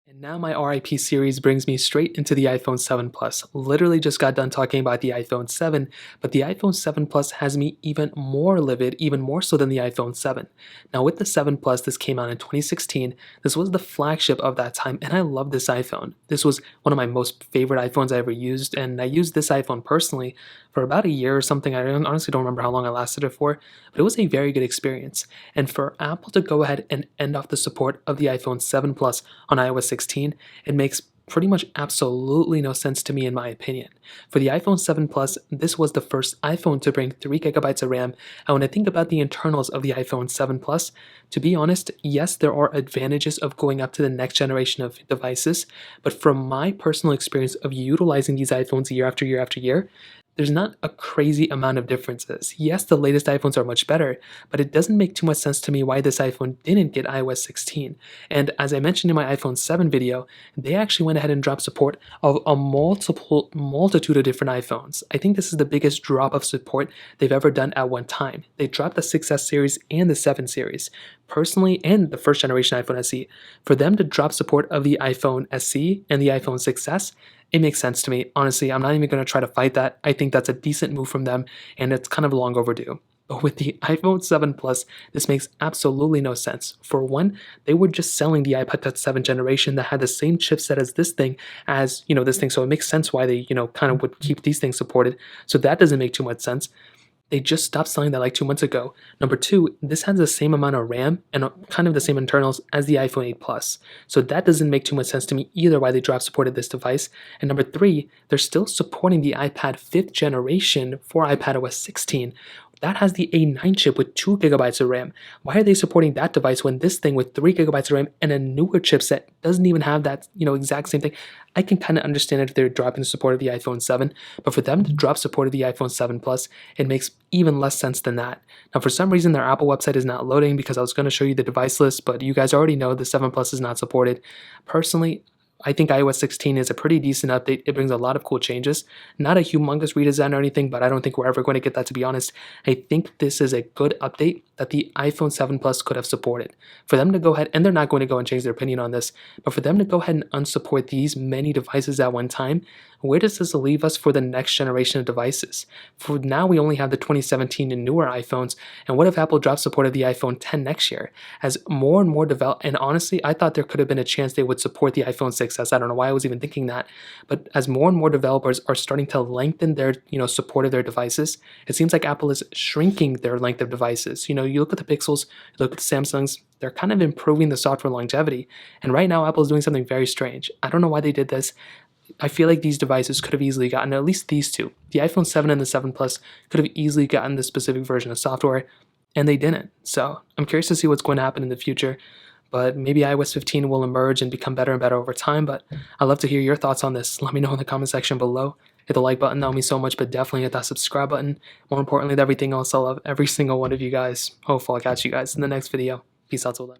And now my RIP series brings me straight into the iPhone 7 Plus. Literally just got done talking about the iPhone 7, but the iPhone 7 Plus has me even more livid, even more so than the iPhone 7. Now with the 7 Plus, this came out in 2016. This was the flagship of that time, and I love this iPhone. This was one of my most favorite iPhones I ever used, and I used this iPhone personally for about a year or something. I honestly don't remember how long I lasted it for, but it was a very good experience. And for Apple to go ahead and end off the support of the iPhone 7 Plus on iOS 16, it makes pretty much absolutely no sense to me in my opinion. For the iPhone 7 Plus, this was the first iPhone to bring 3 gigabytes of RAM, and when I think about the internals of the iPhone 7 Plus, to be honest, yes, there are advantages of going up to the next generation of devices, but from my personal experience of utilizing these iPhones year after year after year, there's not a crazy amount of differences. Yes, the latest iPhones are much better, but it doesn't make too much sense to me why this iPhone didn't get iOS 16. And as I mentioned in my iPhone 7 video, they actually went ahead and dropped support of a multitude of different iPhones. I think this is the biggest drop of support they've ever done at one time. They dropped the 6S series and the 7 series. Personally, and the first generation iPhone SE, for them to drop support of the iPhone SE and the iPhone 6S, it makes sense to me. Honestly, I'm not even going to try to fight that. I think that's a decent move from them, and it's kind of long overdue. But with the iPhone 7 Plus, this makes absolutely no sense. For one, they were just selling the iPod Touch 7 generation that had the same chipset as this thing, this thing. So it makes sense why they, kind of would keep these things supported. So that doesn't make too much sense. They just stopped selling that like 2 months ago. Number two, this has the same amount of RAM and kind of the same internals as the iPhone 8 Plus. So that doesn't make too much sense to me either why they drop supported this device. And number three, they're still supporting the iPad 5th generation for iPadOS 16. That has the A9 chip with 2 gigabytes of RAM. Why are they supporting that device when this thing with 3 gigabytes of RAM and a newer chipset doesn't even have that, exact same thing? I can kind of understand if they're dropping support of the iPhone 7, but for them to drop support of the iPhone 7 Plus, it makes even less sense than that. Now, for some reason, their Apple website is not loading because I was going to show you the device list, but you guys already know the 7 Plus is not supported. Personally, I think iOS 16 is a pretty decent update. It brings a lot of cool changes. Not a humongous redesign or anything, but I don't think we're ever going to get that, to be honest. I think this is a good update that the iPhone 7 Plus could have supported. For them to go ahead, and they're not going to go and change their opinion on this, but for them to go ahead and unsupport these many devices at one time, where does this leave us for the next generation of devices? For now, we only have the 2017 and newer iPhones, and what if Apple drops support of the iPhone 10 next year? As more and more develop, and honestly, I thought there could have been a chance they would support the iPhone 6S. I don't know why I was even thinking that, but as more and more developers are starting to lengthen their, support of their devices, it seems like Apple is shrinking their length of devices. You look at the Pixels, you look at the Samsungs, they're kind of improving the software longevity, and right now Apple is doing something very strange. I don't know why they did this. I feel like these devices could have easily gotten, at least these two, the iPhone 7 and the 7 Plus could have easily gotten this specific version of software, and they didn't. So I'm curious to see what's going to happen in the future, but maybe iOS 15 will emerge and become better and better over time, but I'd love to hear your thoughts on this. Let me know in the comment section below. Hit the like button, that would mean so much, but definitely hit that subscribe button. More importantly than everything else, I love every single one of you guys. Hopefully I'll catch you guys in the next video. Peace out till then.